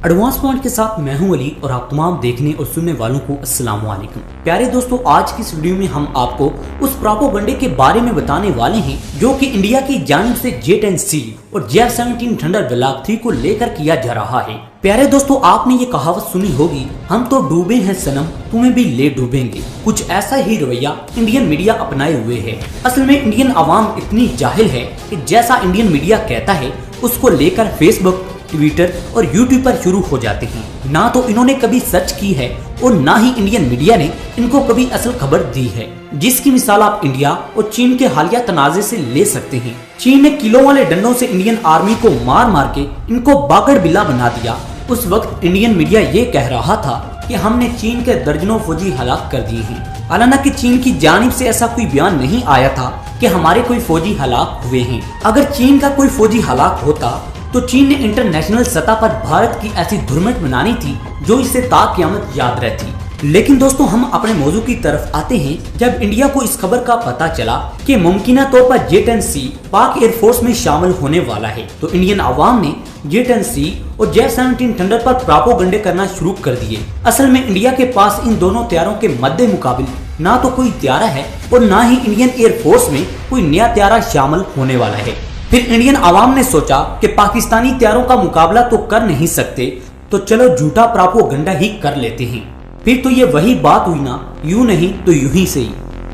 Advance point के साथ मैं हूं अली और आप तमाम देखने और सुनने वालों को अस्सलाम वालेकुम। प्यारे दोस्तों, आज की इस वीडियो में हम आपको उस प्रोपेगेंडा के बारे में बताने वाले हैं जो कि इंडिया की जानिब से J-10C और F-17 थंडर ब्लॉक 3 को लेकर किया जा रहा है। प्यारे दोस्तों, आपने ये कहावत सुनी होगी, हम तो डूबे हैं सनम तुम्हें भी ले डूबेंगे। कुछ ऐसा ही रवैया इंडियन मीडिया अपनाए हुए है। असल में इंडियन आवाम इतनी जाहिल है कि जैसा इंडियन मीडिया कहता है उसको लेकर फेसबुक, ट्विटर और यूट्यूब पर शुरू हो जाते हैं। ना तो इन्होंने कभी सर्च की है और ना ही इंडियन मीडिया ने इनको कभी असल खबर दी है, जिसकी मिसाल आप इंडिया और चीन के हालिया तनाजे से ले सकते हैं। चीन ने किलो वाले डंडों से इंडियन आर्मी को मार मार के इनको बागड़ बिल्ला बना दिया। उस वक्त इंडियन मीडिया ये कह रहा था कि हमने चीन के दर्जनों फौजी हलाक कर दिए हैं। हालांकि चीन की जानिब से ऐसा कोई बयान नहीं आया था कि हमारे कोई फौजी हलाक हुए हैं। अगर चीन का कोई फौजी हलाक होता तो चीन ने इंटरनेशनल सतह पर भारत की ऐसी धुरमट बनानी थी जो इसे ताक़यामत याद रहती। लेकिन दोस्तों, हम अपने मौजू की तरफ आते हैं। जब इंडिया को इस खबर का पता चला कि मुमकिना तौर पर J-10C पाक एयरफोर्स में शामिल होने वाला है, तो इंडियन आवाम ने J-10C और F-17 थंडर पर प्रोपेगेंडा करना शुरू कर दिए। असल में इंडिया के पास इन दोनों तैयारों के मद्दे मुकाबिल ना तो कोई तैयारा है और ना ही इंडियन एयरफोर्स में कोई नया तैयारा शामिल होने वाला है। फिर इंडियन आवाम ने सोचा कि पाकिस्तानी तैयारों का मुकाबला तो कर नहीं सकते, तो चलो झूठा प्रोपेगेंडा ही कर लेते हैं। फिर तो ये वही बात हुई ना, यूं नहीं तो यूं ही सही।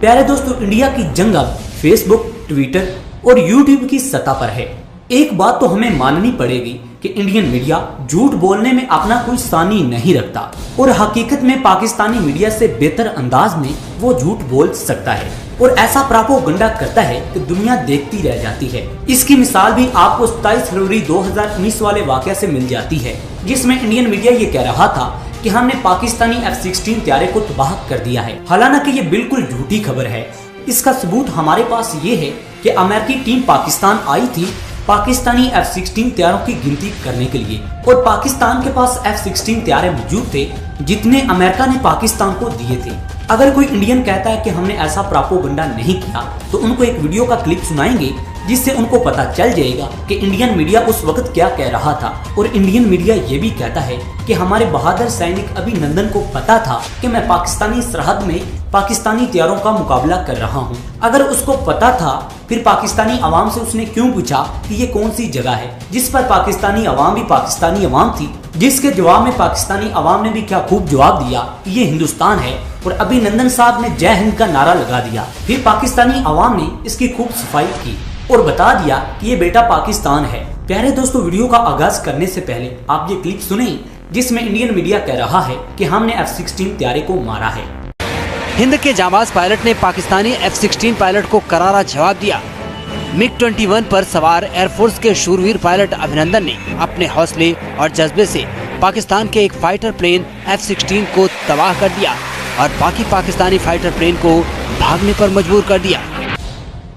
प्यारे दोस्तों, इंडिया की जंग अब फेसबुक, ट्विटर और यूट्यूब की सतह पर है। एक बात तो हमें माननी पड़ेगी कि इंडियन मीडिया झूठ बोलने में अपना कोई सानी नहीं रखता और हकीकत में पाकिस्तानी मीडिया से बेहतर अंदाज में वो झूठ बोल सकता है और ऐसा प्रोपेगेंडा करता है कि दुनिया देखती रह जाती है। इसकी मिसाल भी आपको 27 फरवरी 2019 वाले वाकया से मिल जाती है, जिसमें इंडियन मीडिया ये कह रहा था कि हमने पाकिस्तानी F-16 तैयारे को तबाह कर दिया है। हालांकि ये बिल्कुल झूठी खबर है। इसका सबूत हमारे पास ये है कि अमेरिकी टीम पाकिस्तान आई थी पाकिस्तानी F-16 तैयारों की गिनती करने के लिए, और पाकिस्तान के पास F-16 तैयारे मौजूद थे जितने अमेरिका ने पाकिस्तान को दिए थे। अगर कोई इंडियन कहता है कि हमने ऐसा प्रोपेगेंडा नहीं किया, तो उनको एक वीडियो का क्लिप सुनाएंगे जिससे उनको पता चल जाएगा कि इंडियन मीडिया उस वक्त क्या कह रहा था। और इंडियन मीडिया ये भी कहता है कि हमारे बहादुर सैनिक अभिनंदन को पता था कि मैं पाकिस्तानी सरहद में पाकिस्तानी तैयारों का मुकाबला कर रहा हूँ। अगर उसको पता था, फिर पाकिस्तानी अवाम से उसने क्यों पूछा कि ये कौन सी जगह है, जिस पर पाकिस्तानी अवाम भी पाकिस्तानी अवाम थी, जिसके जवाब में पाकिस्तानी अवाम ने भी क्या खूब जवाब दिया कि ये हिंदुस्तान है, और अभिनंदन साहब ने जय हिंद का नारा लगा दिया। फिर पाकिस्तानी अवाम ने इसकी खूब सफाई की और बता दिया कि ये बेटा पाकिस्तान है। प्यारे दोस्तों, वीडियो का आगाज करने से पहले आप ये क्लिप सुने जिसमें इंडियन मीडिया कह रहा है कि हमने F-16 तैयारे को मारा है। हिंद के जांबाज पायलट ने पाकिस्तानी F-16 पायलट को करारा जवाब दिया। MiG-21 पर सवार एयरफोर्स के शूरवीर पायलट अभिनंदन ने अपने हौसले और जज्बे से पाकिस्तान के एक फाइटर प्लेन F-16 को तबाह कर दिया और बाकी पाकिस्तानी फाइटर प्लेन को भागने पर मजबूर कर दिया।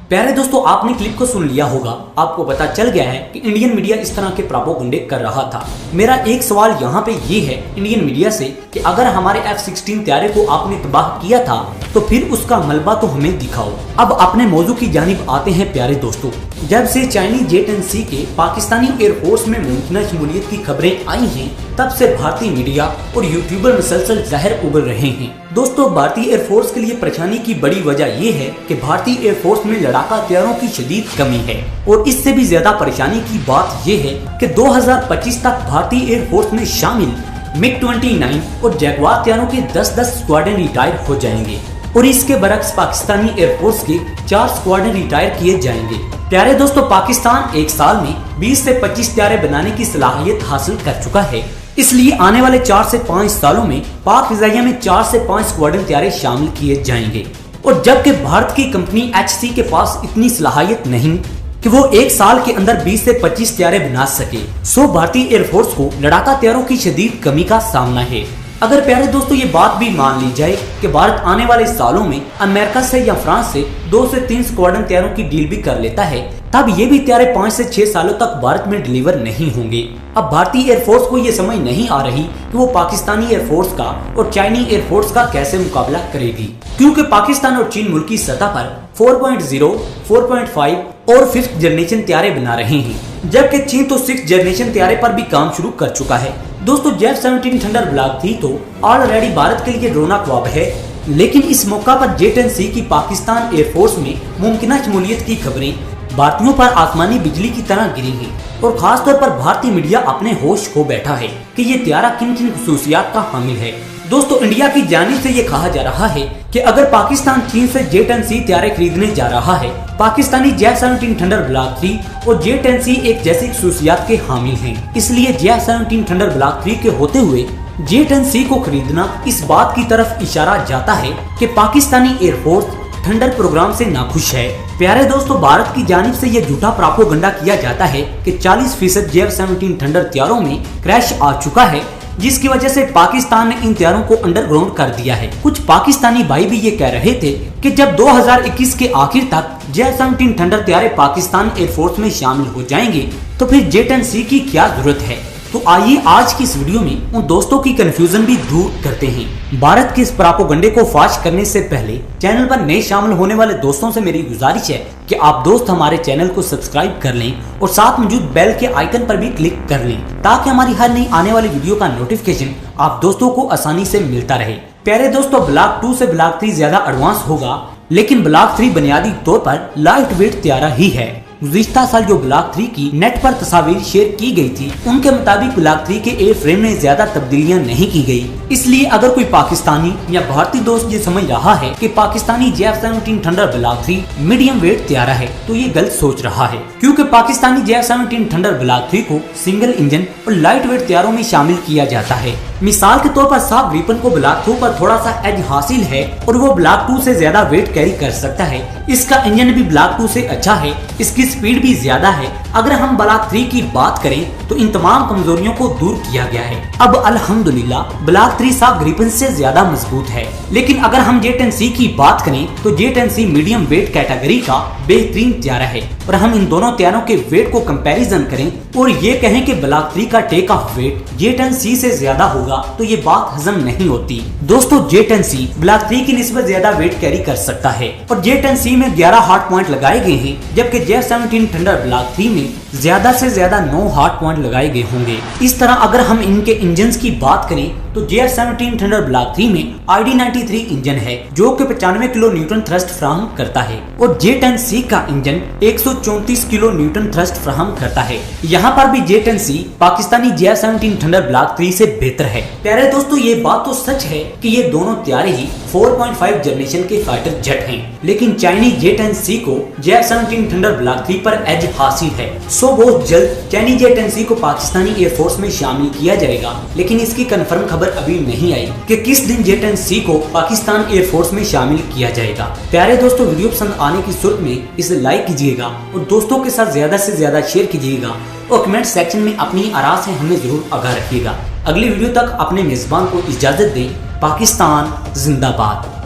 प्यारे दोस्तों, आपने क्लिप को सुन लिया होगा। आपको पता चल गया है कि इंडियन मीडिया इस तरह के प्रोपेगेंडे कर रहा था। मेरा एक सवाल यहाँ पे ये है इंडियन मीडिया से कि अगर हमारे F-16 तैयारे को आपने तबाह किया था तो फिर उसका मलबा तो हमें दिखाओ। अब अपने मौजू की जानिब आते हैं। प्यारे दोस्तों, जब से चाइनीज J-10C के पाकिस्तानी एयरफोर्स में मुमकिन शमूलियत की खबरें आई हैं, तब से भारतीय मीडिया और यूट्यूबर मुसलसल जहर उगल रहे हैं। दोस्तों, भारतीय एयरफोर्स के लिए परेशानी की बड़ी वजह ये है कि भारतीय एयरफोर्स में लड़ाका तैयारों की शदीद कमी है, और इससे भी ज्यादा परेशानी की बात ये है कि 2025 तक भारतीय एयरफोर्स में शामिल MiG-29 और जैगवार तैयारों के 10-10 स्क्वाड्रन रिटायर हो जाएंगे, और इसके बरक्स पाकिस्तानी एयरफोर्स के 4 स्क्वाड्रन रिटायर किए जाएंगे। प्यारे दोस्तों, पाकिस्तान एक साल में 20 से 25 तैयारे बनाने की सलाहियत हासिल कर चुका है। इसलिए आने वाले 4 से 5 सालों में पाक फिजाइया में 4 से 5 स्क्वाड्रन तैयारे शामिल किए जाएंगे। और जबकि भारत की कंपनी HC के पास इतनी सलाहियत नहीं कि वो एक साल के अंदर 20 से 25 तैयारे बना सके, सो भारतीय एयरफोर्स को लड़ाका तैयारों की शदीद कमी का सामना है। अगर प्यारे दोस्तों ये बात भी मान ली जाए कि भारत आने वाले सालों में अमेरिका से या फ्रांस से 2 से 3 स्क्वाड्रन तैयारों की डील भी कर लेता है, तब ये भी तैयारे 5 से 6 सालों तक भारत में डिलीवर नहीं होंगे। अब भारतीय एयरफोर्स को ये समझ नहीं आ रही कि वो पाकिस्तानी एयरफोर्स का और चाइनीज एयरफोर्स का कैसे मुकाबला करेगी, क्योंकि पाकिस्तान और चीन मुल्की सतह पर 4.0, 4.5 और 5th जनरेशन तैयारे बना रहे हैं, जबकि चीन तो 6th जनरेशन तैयारे पर भी काम शुरू कर चुका है। दोस्तों J-17 थंडर ब्लॉक 3 तो ऑलरेडी भारत के लिए रोना ख्वाब है, लेकिन इस मौका पर J-10C की पाकिस्तान एयरफोर्स में मुमकिन शमूलियत की खबरें भारतीयों पर आसमानी बिजली की तरह गिरी हैं और खास तौर पर भारतीय मीडिया अपने होश खो बैठा है कि ये तैयारा किन किन खुसूसियात का हामिल है। दोस्तों इंडिया की जानिब से ये कहा जा रहा है कि अगर पाकिस्तान चीन से J-10C तैयारे खरीदने जा रहा है, पाकिस्तानी J-17 थंडर ब्लॉक 3 और J-10C एक जैसी खुसूसियात के हामिल हैं। इसलिए J-17 थंडर ब्लॉक 3 के होते हुए J-10C को खरीदना इस बात की तरफ इशारा जाता है कि पाकिस्तानी एयरफोर्स थंडर प्रोग्राम से नाखुश है। प्यारे दोस्तों, भारत की जानिब से यह झूठा प्रोपेगेंडा किया जाता है कि 40% J-17 थंडर तैयारों में क्रैश आ चुका है, जिसकी वजह से पाकिस्तान ने इन तैयारों को अंडरग्राउंड कर दिया है। कुछ पाकिस्तानी भाई भी ये कह रहे थे कि जब 2021 के आखिर तक J-17 थंडर तैयारे पाकिस्तान एयरफोर्स में शामिल हो जाएंगे तो फिर J-10C की क्या जरूरत है। तो आइए आज की इस वीडियो में उन दोस्तों की कंफ्यूजन भी दूर करते हैं। भारत के इस प्रोपेगेंडे को फाश करने से पहले चैनल पर नए शामिल होने वाले दोस्तों से मेरी गुजारिश है कि आप दोस्त हमारे चैनल को सब्सक्राइब कर लें और साथ मौजूद बेल के आइकन पर भी क्लिक कर लें, ताकि हमारी हर नई आने वाली वीडियो का नोटिफिकेशन आप दोस्तों को आसानी से मिलता रहे। प्यारे दोस्तों, ब्लॉक 2 से ब्लॉक 3 ज्यादा एडवांस होगा, लेकिन ब्लॉक 3 बुनियादी तौर पर लाइट वेट तैयारा ही है। गुज़िश्ता साल जो ब्लॉक 3 की नेट पर तस्वीर शेयर की गई थी, उनके मुताबिक ब्लॉक 3 के एयर फ्रेम में ज्यादा तब्दीलियां नहीं की गई। इसलिए अगर कोई पाकिस्तानी या भारतीय दोस्त ये समझ रहा है कि Pakistani J-17 thunder block 3 medium weight तैयारा है, तो ये गलत सोच रहा है, क्योंकि पाकिस्तानी J-17 थंडर ब्लॉक 3 को सिंगल इंजन और लाइट वेट तैयारों में शामिल किया जाता है। मिसाल के तौर पर साफ ग्रिपन को ब्लॉक 2 पर थोड़ा सा एज हासिल है और वो ब्लॉक 2 से ज्यादा वेट कैरी कर सकता है। इसका इंजन भी ब्लॉक 2 से अच्छा है, इसकी स्पीड भी ज्यादा है। अगर हम ब्लॉक 3 की बात करें तो इन तमाम कमजोरियों को दूर किया गया है। अब अल्हम्दुलिल्लाह ब्लॉक 3 साफ ग्रिपन से ज्यादा मजबूत है। लेकिन अगर हम J-10C की बात करें तो J-10C मीडियम वेट कैटेगरी का बेहतरीन तैयारा है और हम इन दोनों तैयारों के वेट को कंपैरिजन करें और ये कहें कि ब्लॉक 3 का टेक ऑफ वेट J-10C से ज्यादा होगा तो ये बात हजम नहीं होती। दोस्तों J-10C ब्लॉक 3 की निस्बत ज्यादा वेट कैरी कर सकता है और J-10C में 11 हार्ड पॉइंट लगाए गए हैं, जबकि J-17 थंडर ब्लॉक 3 में ज्यादा से ज्यादा 9 हार्ड पॉइंट लगाए गए होंगे। इस तरह अगर हम इनके इंजन की बात करें तो J-17 थंडर ब्लॉक 3 में ID-93 इंजन है जो कि 95 किलो न्यूटन थ्रस्ट फ्राहम करता है और J-10C का इंजन 134 किलो न्यूटन थ्रस्ट फ्राहम करता है। यहाँ पर भी J-10C Pakistani J-17 thunder block 3 से बेहतर है। प्यारे दोस्तों, ये बात तो सच है कि ये दोनों तैयारे ही 4.5 जनरेशन के फाइटर जेट हैं, लेकिन चाइनीज J-10C को J-17 थंडर ब्लॉक 3 पर एज हासिल है। सो बहुत जल्द चाइनीज J-10C को पाकिस्तानी एयरफोर्स में शामिल किया जाएगा, लेकिन इसकी कंफर्म खबर अभी नहीं आई कि किस दिन J-10C को पाकिस्तान एयरफोर्स में शामिल किया जाएगा। प्यारे दोस्तों, वीडियो पसंद आने की सूरत में इसे लाइक कीजिएगा और दोस्तों के साथ ज्यादा से ज्यादा शेयर कीजिएगा और कमेंट सेक्शन में अपनी आरा से हमें जरूर आगाह रखिएगा। अगली वीडियो तक अपने मेजबान को इजाजत दें। पाकिस्तान जिंदाबाद।